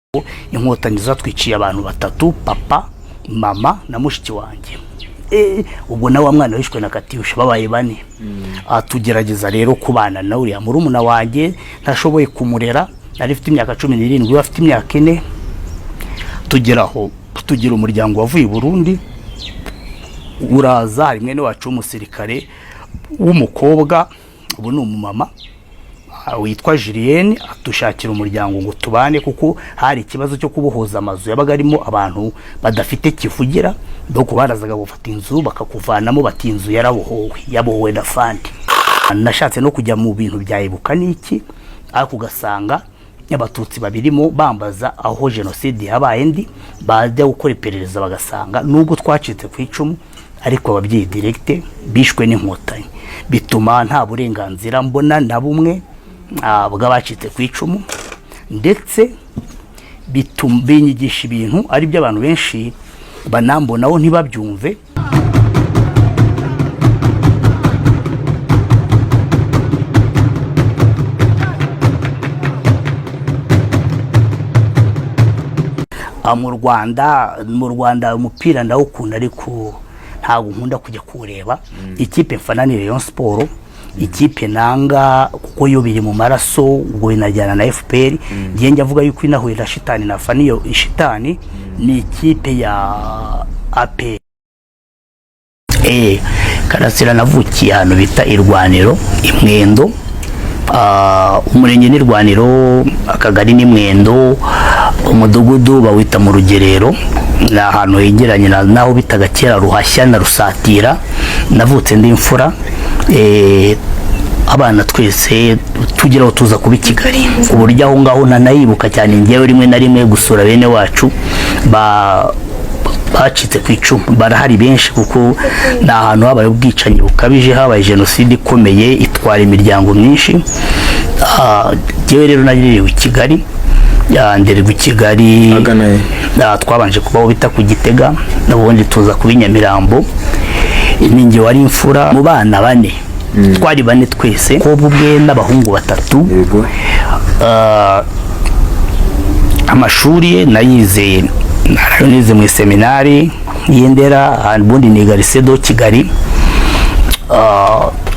inkotanyi zatwiciye abantu batatu, papa, mama na mushiki wanjye. Ubwo na wa mwana wishwe na Katyusha babaye bane. Tugerageza rero kubana na uriya murumuna wanjye, ntashoboye kumurera, nari mfite imyaka 17, we afite imyaka 4. Tugeraho tugira umuryango wavuye i Burundi, uraza rimwe ne wacu umusirikare w'umukobwa, ubu ni umumama witwa Julienne, atushakira umuryango ngo tubane, kuko hari ikibazo cyo kubohoza amazu yabaga arimo abantu badafite kivugira, doko barazaga gufata inzu bakakuvanamo bati inzu yabohowe na fandi. Nashatse no kujya mu bintu byayibuka niki, ariko ugasanga abatutsi babirimo bambaza aho genocide yabaye ndi, bajya gukora iperereza bagasanga nubwo twacitse ku icumu, ariko ababyeyi direct bishwe n'inkotanyi, bituma nta burenganzira mbona na bumwe bw'abacitse ku icumu, ndetse binyigisha ibintu ari byo abantu benshi banambonaho ntibabyumve. Mu Rwanda umupira ndawukunda, ariko ntabwo nkunda kujya kureba. Ikipe mfana ni Rayon Sport, ikipe nanga kuko yo biri mu maraso, ubwo inajyana na FPR. Ngiye njyavuga yuko inahuye na shitani na faniyo ishitani ni ikipe ya Abera. Karasira navukiye hano bita Irwaniro Imwendo, umurenge ni Rwaniro, akagari ni Mwendo, umudugudu bawita mu Rugerero, na ahantu hegeranye naho bitaga kera Ruhashya na Rusatira. Navutse ndi imfura, abana twese tugeraho tuza kuba i Kigali, uburyo aho ngaho nanayibuka cyane ngewe rimwe na rimwe gusura bene wacu bacitse ku icumu. Barahari benshi kuko na ahantu habaye ubwicanyi bukabije, habaye genocide ikomeye itwara imiryango myinshi. Ngewe rero nagiriwe i Kigali, ndererwa i Kigali, twabanje kubaho bita ku Gitega, n'ubundi tuza kuba i Nyamirambo. Ninjye wari imfura mu bana 4, twari 4 twese, ko ubwe n'abahungu 3. Amashuri nayize mu seminari y'Indera, ubundi niga lycée de Kigali.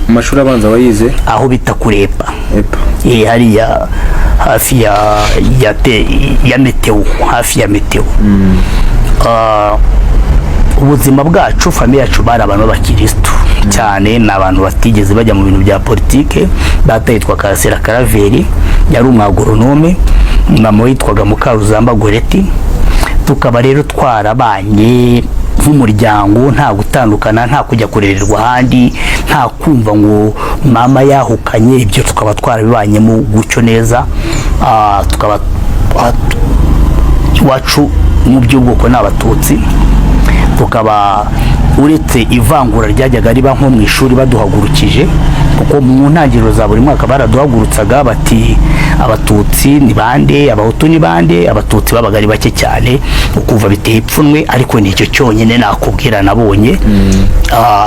Amashuri abanza wayize aho bita Kurepa, hariya hafi ya Meteo, hafi ya Meteo. Ubuzima bwacu, famille yacu bari abantu b'abakristo cyane, n'abantu batigeze bajya mu bintu bya politike. Data yitwa Karasira Karaveri, yari umwagoronome, mama yitwaga Mukaruzamba Goreti. Tukaba rero twarabanye nk'umuryango, nta gutandukana, nta kujya kurererwa ahandi, nta kumva ngo mama yahukanye. Ibyo tukaba twarabibanyemo gucyo neza. Tukaba iwacu mu by'ubwoko n'abatutsi, tukaba uretse ivangura ryajyaga riba nko mu ishuri baduhagurukije, kuko mu ntangiriro za buri mwaka baraduhagurutsaga bati abatutsi ni bande, abahutu ni bande. Abatutsi babaga ari bake cyane, ukuva biteye ipfunwe, ariko nicyo cyonyine nakubwira nabonye.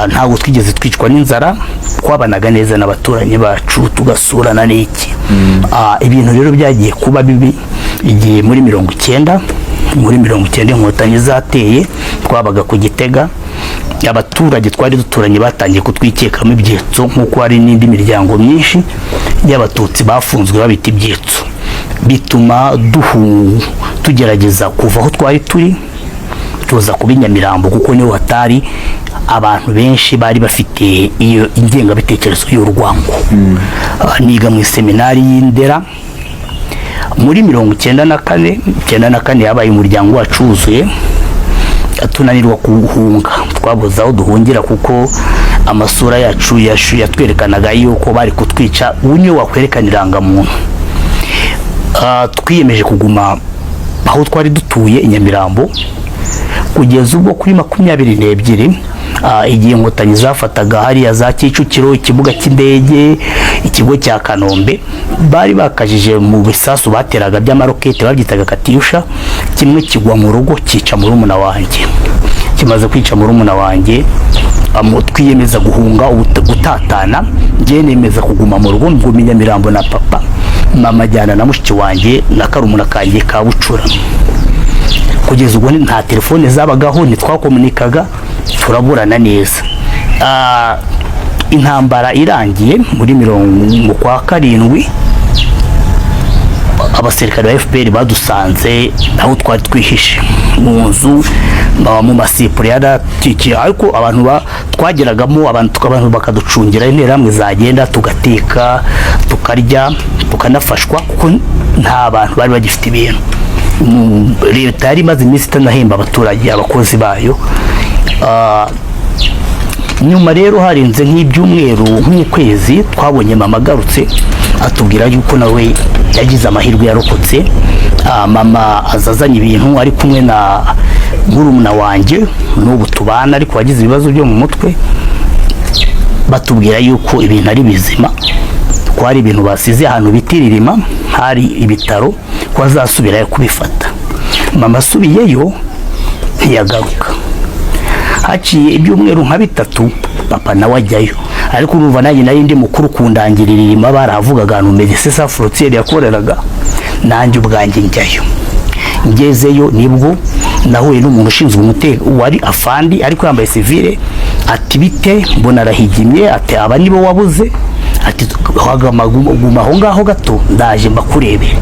Ntabwo twigeze twicwa n'inzara, twabanaga neza n'abaturanyi bacu, tugasurana n'iki. Ibintu rero byagiye kuba bibi igihe muri 90 inkotanyi zateye, twabaga ku Gitega. Abaturage twari duturanye batangiye kutwikekamo ibyetso, nk'uko hari n'indi miryango myinshi y'abatutsi bafunzwe babita ibyetso, bituma tugerageza kuva aho twari turi tuza kuba i Nyamirambo, kuko niho hatari abantu benshi bari bafite iyo ingengabitekerezo y'urwango. Niga mu seminari y'Indera. Muri 94 yabaye umuryango wacu wuzuye, tunanirwa kuhunga, twabuze aho duhungira kuko amasura yacu yatwerekanaga yuko bari kutwica. Unyo wakwerekana irangamuntu. Twiyemeje kuguma aho twari dutuye i Nyamirambo kugeza ubwo kuri 22 igihe inkotanyi zafataga hariya za Kicukiro, ikibuga cy'indege, ikigo cya Kanombe. Bari bakajije mu bisasu bateraga by'amarokete babyitaga Katyusha, kimwe kigwa mu rugo cyica murumuna wanjye. Kimaze kwica murumuna wanjye, twiyemeza guhunga gutatana. Ngiye nemeza kuguma mu rugo, ngo Nyamirambo na papa mama ajyana na mushiki wanjye na karumuna kanjye ka bucura. Kugeza ubwo nta telefone zabagaho, ntitwakomunikaga, turaburana neza. Intambara irangiye muri 7 abasirikare ba FPR badusanze aho twari twihishe mu nzu mu masipure yaratiki, ariko abantu twageragamo abantu bakaducungira interahamwe zagenda, tugateka tukarya tukanafashwa, kuko nta bantu bari bagifite ibintu. Leta yari imaze iminsi itanahemba abaturage abakozi bayo. Nyuma rero harinze nk'ibyumweru nk'ukwezi twabonye mama agarutse atubwira yuko nawe yagize amahirwe yarokotse. Mama azazanye ibintu ari kumwe na murumuna wanjye n'ubu tubana, ariko wagize ibibazo byo mu mutwe. Batubwira yuko ibintu ari bizima, ko hari ibintu basize ahantu bitiririma, hari ibitaro, ko azasubirayo kubifata. Mama asubiyeyo ntiyagaruka. Haciye ibyumweru nka 3 papa nawe ajyayo, ariko urumva nanjye nari ndi mukuru kundangiririma, baravugaga no Medecins Sans Frontières yakoreraga, nanjye ubwanjye njyayo. Ngezeyo nibwo nahuye n'umuntu ushinzwe umutekano wari afandi ariko yambaye civile, ati bite mbona arahigimye, ati aba nibo wabuze, ati guma aho ngaho gato ndaje mbakurebe.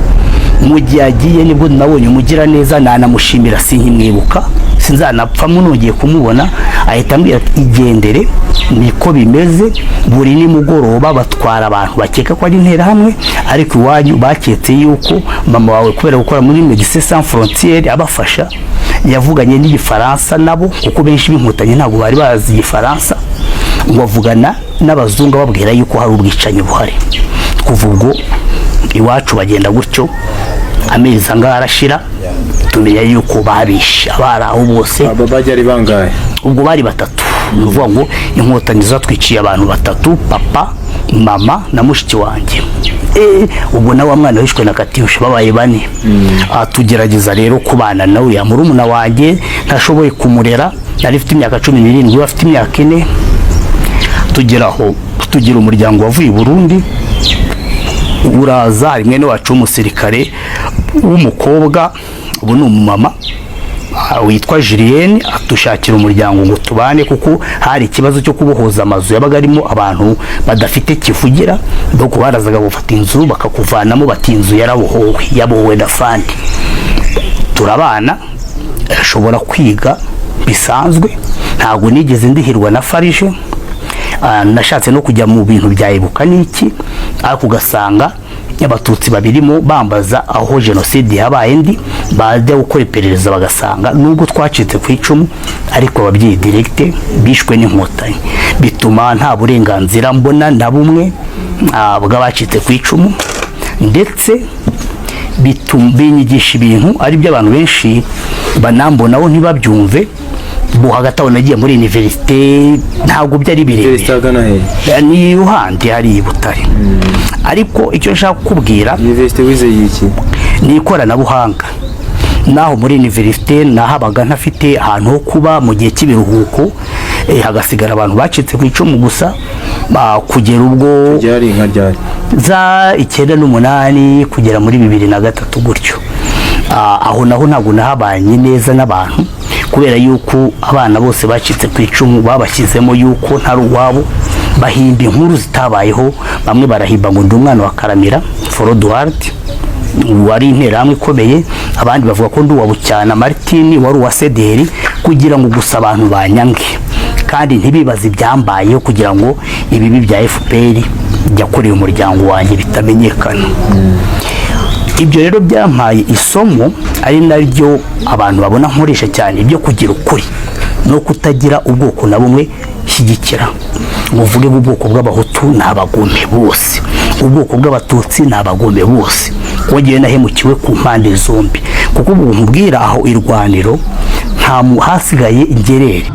Mu gihe agiye nibwo nabonye umugira neza, nanamushimira sinkimwibuka, sinzanapfa munongeye kumubona. Ahita ambwira ati igendere, niko bimeze, buri nimugoroba batwara abantu bakeka ko ari interahamwe, ariko iwanyu baketse yuko mama wawe kubera gukora muri Medecins Sans Frontières abafasha yavuganye n'igifaransa nabo, kuko benshi b'inkotanyi ntabwo bari bazi igifaransa, ngo avugana n'abazungu babwira yuko hari ubwicanyi buhari. Kuva ubwo iwacu bagenda gutyo, amezi angahe arashira, tumenya yuko babishe abari aho bose. Bajya ari bangahe? Ubwo bari 3, uvuga ngo inkotanyi zatwiciye abantu 3, papa, mama na mushiki wanjye. Ubwo nawe mwana wishwe na Katyusha babaye 4. Tugerageza rero kubana nawe, ya murumuna wanjye ntashoboye kumurera, yari afite imyaka 17, we afite imyaka 4. Tugeraho tugira umuryango wavuye i Burundi, uraza rimwe no wacu umusirikare w'umukobwa, ubu ni umumama witwa Julienne, atushakira umuryango ngo tubane, kuko hari ikibazo cyo kubohoza amazu yabaga arimo abantu badafite kivugira, doko barazaga gufata inzu bakakuvanamo, bati inzu yabohowe na fandi. Turabana, ashobora kwiga bisanzwe, ntabwo nigeze ndihirwa na farije. Nashatse no kujya mu bintu byayibuka n'iki, ariko ugasanga abatutsi babirimo bambaza aho genocide yabaye, ndi bajya gukora iperereza bagasanga nubwo twacitse ku icumu, ariko ababyeyi direct bishwe n'inkotanyi, bituma nta burenganzira mbona na bumwe bw'abacitse ku icumu, ndetse binyigisha ibintu ari by'abantu benshi banambonaho ntibabyumve. Hagati aho nagiye muri universite, ntabwo byari birebire, ni Ruhande hari i Butare. Ariko icyo nshaka kukubwira, universite wize yiki? Ni ikoranabuhanga. Naho muri universite nahabaga ntafite ahantu ho kuba mu gihe cy'ibiruhuko, hagasigara abantu bacitse ku icumu gusa, kugera ubwo ryari nka ryari za 98 kugera muri 2003 gutyo. Aho naho ntabwo nahabanye neza n'abantu, kubera yuko abana bose bacitse ku icumu babashyizemo yuko ntari uwabo, bahimba inkuru zitabayeho. Bamwe barahimba ngo ndi umwana wa Karamira Foroduard wari interahamwe ikomeye, abandi bavuga ko ndi uwa Bucyana Martin wari uwa Sederi, kugira ngo gusa abantu banyange kandi ntibibaze ibyambayeho, kugira ngo ibibi bya FPR byakoreye umuryango wanjye bitamenyekana. Ibyo rero byampaye isomo, ari naryo abantu babona nkoresha cyane, ibyo kugira ukuri no kutagira ubwoko na bumwe shyigikira. Muvuge ubwoko bw'abahutu n'abagome bose, ubwoko bw'abatutsi n'abagome bose, wongeye nahemukiwe ku mpande zombi, kuko ubu nkubwira aho irwaniro nta hasigaye ingerere.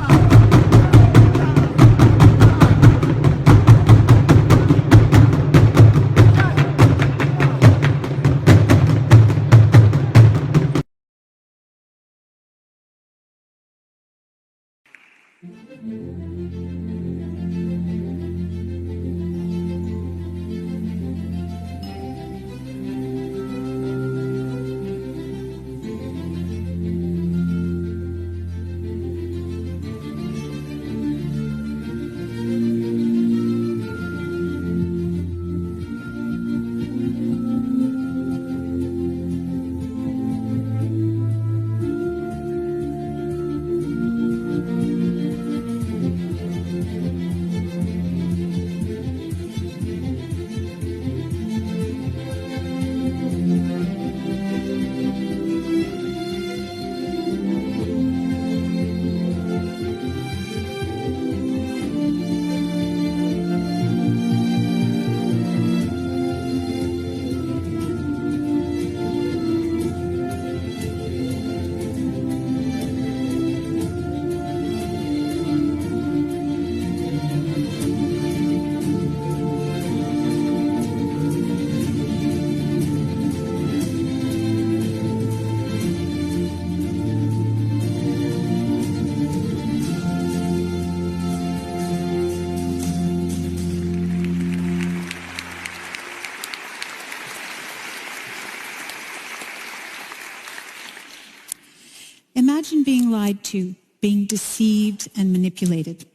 Imagine being lied to, being deceived and manipulated.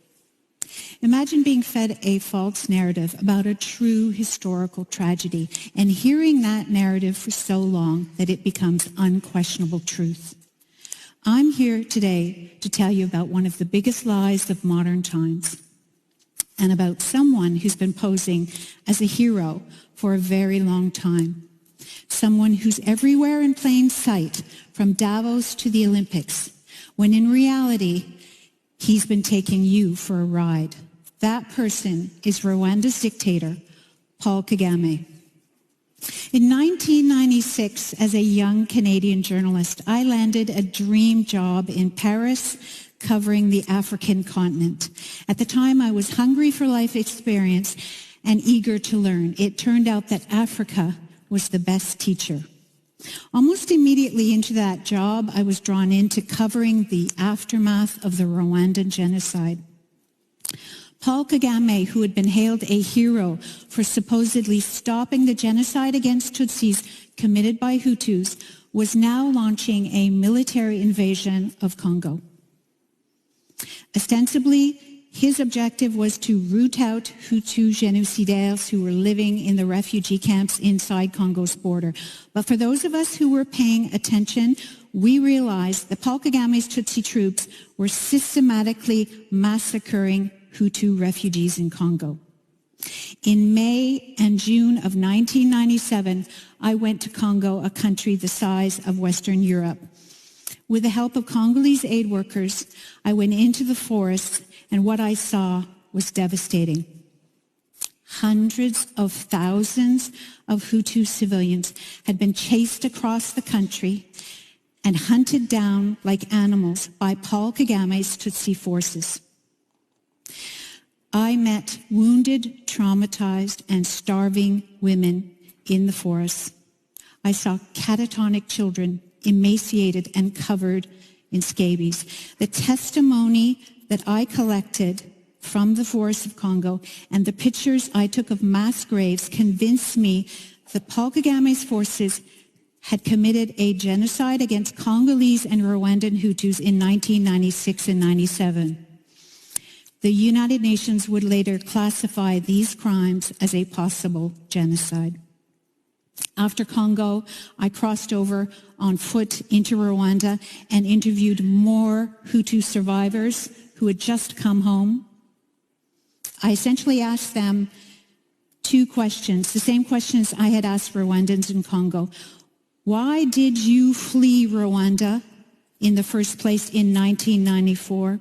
Imagine being fed a false narrative about a true historical tragedy and hearing that narrative for so long that it becomes unquestionable truth. I'm here today to tell you about one of the biggest lies of modern times and about someone who's been posing as a hero for a very long time. Someone who's everywhere in plain sight, from Davos to the Olympics, when in reality, he's been taking you for a ride. That person is Rwanda's dictator, Paul Kagame. In 1996, as a young Canadian journalist, I landed a dream job in Paris covering the African continent. At the time, I was hungry for life experience and eager to learn. It turned out that Africa was the best teacher. Almost immediately into that job, I was drawn into covering the aftermath of the Rwandan genocide. Paul Kagame, who had been hailed a hero for supposedly stopping the genocide against Tutsis committed by Hutus, was now launching a military invasion of Congo. Ostensibly, his objective was to root out Hutu genocidaires who were living in the refugee camps inside Congo's border. But for those of us who were paying attention, we realized that Paul Kagame's Tutsi troops were systematically massacring Hutu refugees in Congo. In May and June of 1997, I went to Congo, a country the size of Western Europe. With the help of Congolese aid workers, I went into the forests, and what I saw was devastating. Hundreds of thousands of Hutu civilians had been chased across the country and hunted down like animals by Paul Kagame's Tutsi forces. I met wounded, traumatized, and starving women in the forests. I saw catatonic children, emaciated and covered in scabies. The testimony that I collected from the forests of Congo and the pictures I took of mass graves convinced me that Paul Kagame's forces had committed a genocide against Congolese and Rwandan Hutus in 1996 and 97. The United Nations would later classify these crimes as a possible genocide. After Congo, I crossed over on foot into Rwanda and interviewed more Hutu survivors who had just come home. I essentially asked them two questions, the same questions I had asked Rwandans in Congo. Why did you flee Rwanda in the first place in 1994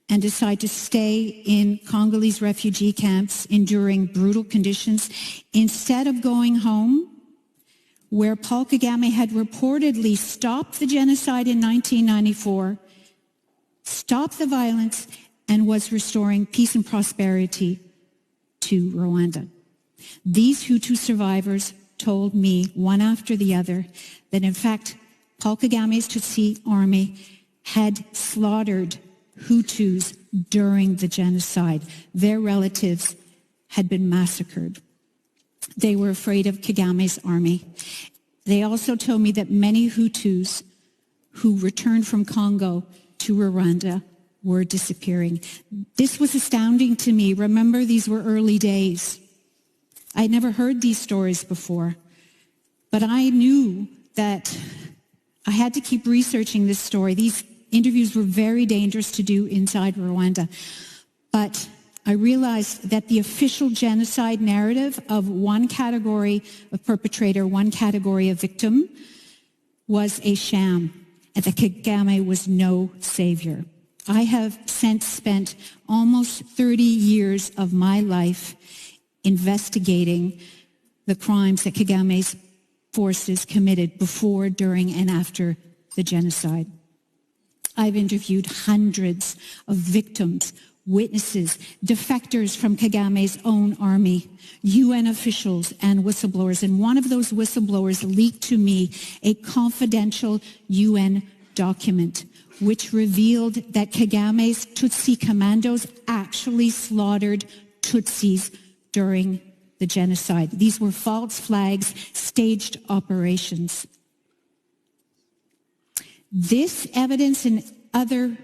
and decide to stay in Congolese refugee camps enduring brutal conditions instead of going home, where Paul Kagame had reportedly stopped the genocide in 1994, stopped the violence, and was restoring peace and prosperity to Rwanda? These Hutu survivors told me, one after the other, that in fact, Paul Kagame's Tutsi army had slaughtered Hutus during the genocide. Their relatives had been massacred. They were afraid of Kagame's army. They also told me that many Hutus who returned from Congo to Rwanda were disappearing. This was astounding to me. Remember, these were early days. I'd never heard these stories before, but I knew that I had to keep researching this story. These interviews were very dangerous to do inside Rwanda, but I realized that the official genocide narrative of one category of perpetrator, one category of victim, was a sham, and that Kagame was no savior. I have since spent almost 30 years of my life investigating the crimes that Kagame's forces committed before, during, and after the genocide. I've interviewed hundreds of victims, witnesses, defectors from Kagame's own army, UN officials, and whistleblowers. And one of those whistleblowers leaked to me a confidential UN document which revealed that Kagame's Tutsi commandos actually slaughtered Tutsis during the genocide. These were false flags, staged operations. This evidence and other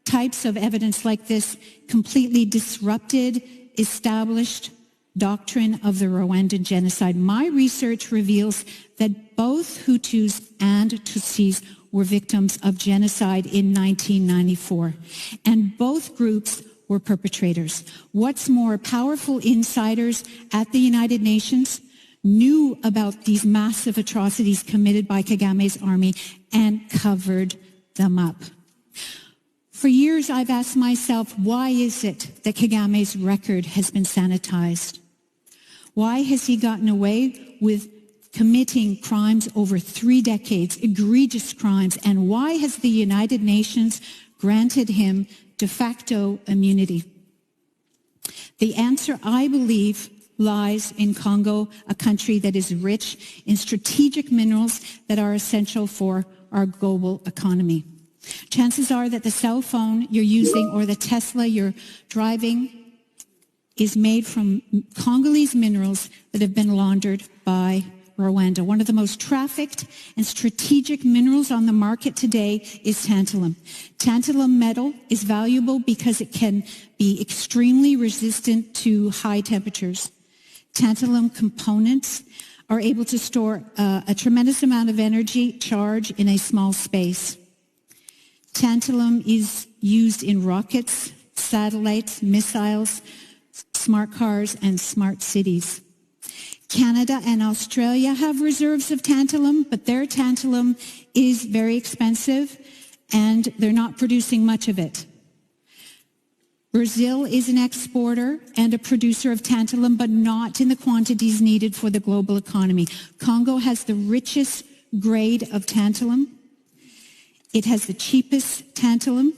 types of evidence like this completely disrupted established doctrine of the Rwandan genocide. My research reveals that both Hutus and Tutsis were victims of genocide in 1994, and both groups were perpetrators. What's more, powerful insiders at the United Nations knew about these massive atrocities committed by Kagame's army and covered them up. For years, I've asked myself, why is it that Kagame's record has been sanitized? Why has he gotten away with committing crimes over 3 decades, egregious crimes, and why has the United Nations granted him de facto immunity? The answer, I believe, lies in Congo, a country that is rich in strategic minerals that are essential for our global economy. Chances are that the cell phone you're using or the Tesla you're driving is made from Congolese minerals that have been laundered by Rwanda. One of the most trafficked and strategic minerals on the market today is tantalum. Tantalum metal is valuable because it can be extremely resistant to high temperatures. Tantalum components are able to store a tremendous amount of energy charge in a small space. Tantalum is used in rockets, satellites, missiles, smart cars, and smart cities. Canada and Australia have reserves of tantalum, but their tantalum is very expensive, and they're not producing much of it. Brazil is an exporter and a producer of tantalum, but not in the quantities needed for the global economy. Congo has the richest grade of tantalum. It has the cheapest tantalum.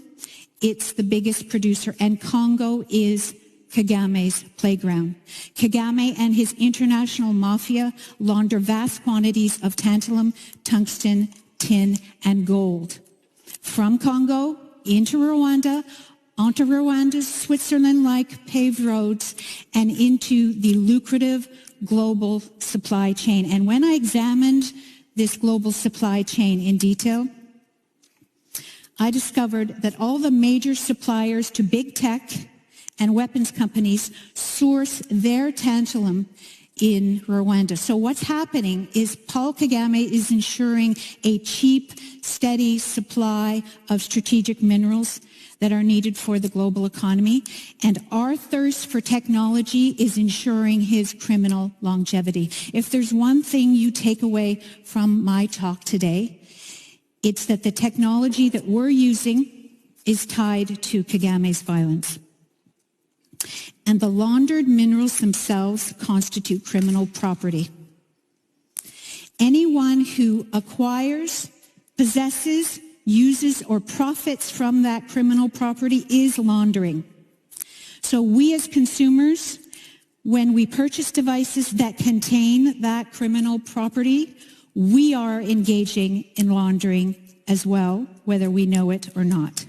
It's the biggest producer, and Congo is Kagame's playground. Kagame and his international mafia launder vast quantities of tantalum, tungsten, tin, and gold from Congo into Rwanda, onto Rwanda's Switzerland-like paved roads, and into the lucrative global supply chain. And when I examined this global supply chain in detail, I discovered that all the major suppliers to big tech and weapons companies source their tantalum in Rwanda. So what's happening is Paul Kagame is ensuring a cheap, steady supply of strategic minerals that are needed for the global economy, and our thirst for technology is ensuring his criminal longevity. If there's one thing you take away from my talk today, it's that the technology that we're using is tied to Kagame's violence. And the laundered minerals themselves constitute criminal property. Anyone who acquires, possesses, uses, or profits from that criminal property is laundering. So we as consumers, when we purchase devices that contain that criminal property, we are engaging in laundering as well, whether we know it or not.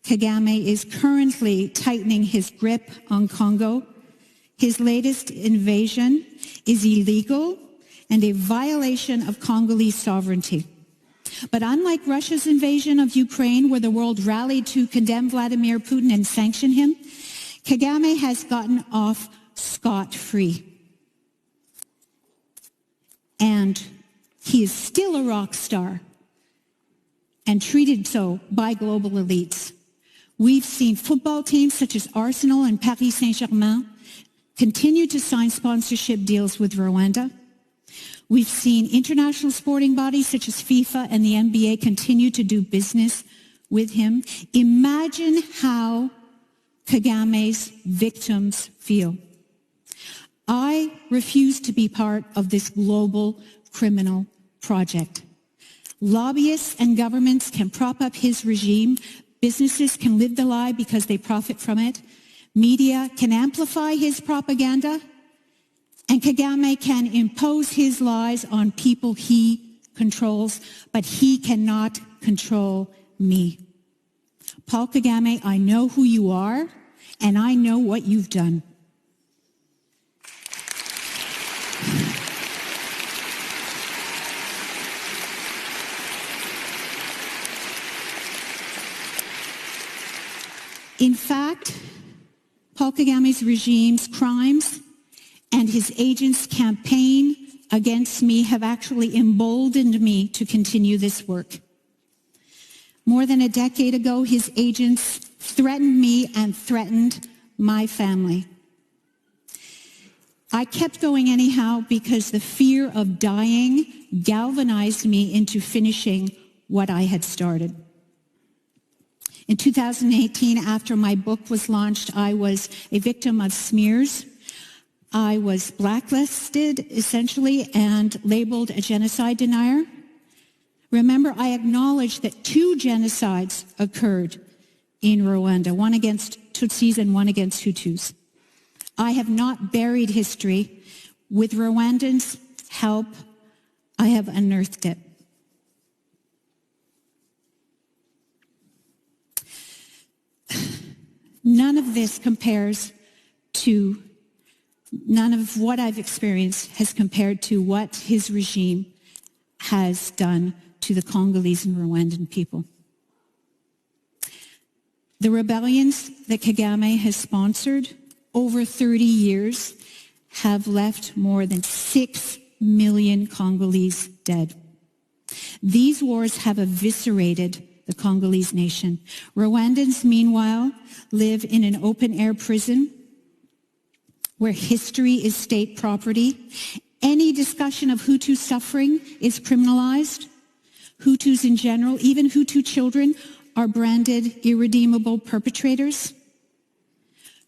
Kagame is currently tightening his grip on Congo. His latest invasion is illegal and a violation of Congolese sovereignty. But unlike Russia's invasion of Ukraine, where the world rallied to condemn Vladimir Putin and sanction him, Kagame has gotten off scot-free. And he is still a rock star and treated so by global elites. We've seen football teams such as Arsenal and Paris Saint-Germain continue to sign sponsorship deals with Rwanda. We've seen international sporting bodies such as FIFA and the NBA continue to do business with him. Imagine how Kagame's victims feel. I refuse to be part of this global criminal project. Lobbyists and governments can prop up his regime. Businesses can live the lie because they profit from it. Media can amplify his propaganda. And Kagame can impose his lies on people he controls, but he cannot control me. Paul Kagame, I know who you are, and I know what you've done. In fact, Paul Kagame's regime's crimes and his agents' campaign against me have actually emboldened me to continue this work. More than a decade ago, his agents threatened me and threatened my family. I kept going anyhow because the fear of dying galvanized me into finishing what I had started. In 2018, after my book was launched, I was a victim of smears. I was blacklisted, essentially, and labeled a genocide denier. Remember, I acknowledged that 2 genocides occurred in Rwanda, one against Tutsis and one against Hutus. I have not buried history. With Rwandans' help, I have unearthed it. None of what I've experienced has compared to what his regime has done to the Congolese and Rwandan people. The rebellions that Kagame has sponsored over 30 years have left more than 6 million Congolese dead. These wars have eviscerated the Congolese nation. Rwandans, meanwhile, live in an open-air prison where history is state property. Any discussion of Hutu suffering is criminalized. Hutus in general, even Hutu children, are branded irredeemable perpetrators.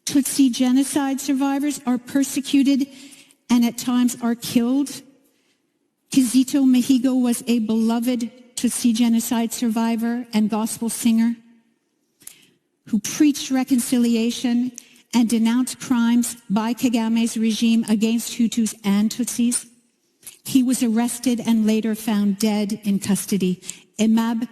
Tutsi genocide survivors are persecuted and at times are killed. Kizito Mihigo was a beloved Tutsi genocide survivor and gospel singer who preached reconciliation and denounced crimes by Kagame's regime against Hutus and Tutsis. He was arrested and later found dead in custody. Emab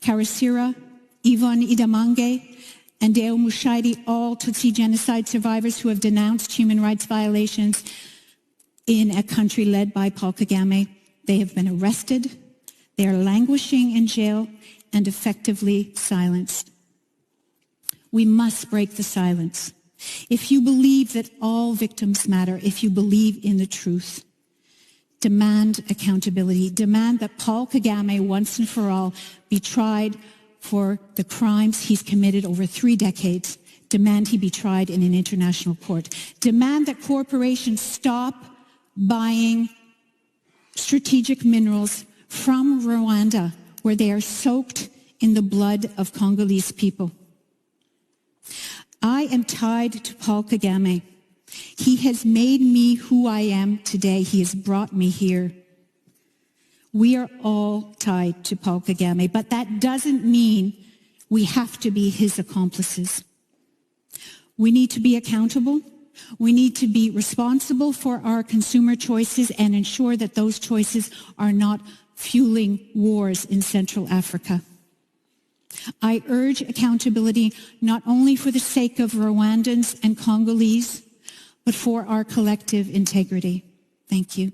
Karasira, Yvonne Idamange, and Deo Mushaidi, all Tutsi genocide survivors who have denounced human rights violations in a country led by Paul Kagame. They have been arrested, they are languishing in jail, and effectively silenced. We must break the silence. If you believe that all victims matter, if you believe in the truth, demand accountability. Demand that Paul Kagame, once and for all, be tried for the crimes he's committed over 3 decades. Demand he be tried in an international court. Demand that corporations stop buying strategic minerals from Rwanda, where they are soaked in the blood of Congolese people. I am tied to Paul Kagame. He has made me who I am today. He has brought me here. We are all tied to Paul Kagame, but that doesn't mean we have to be his accomplices. We need to be accountable. We need to be responsible for our consumer choices and ensure that those choices are not fueling wars in Central Africa. I urge accountability not only for the sake of Rwandans and Congolese, but for our collective integrity. Thank you.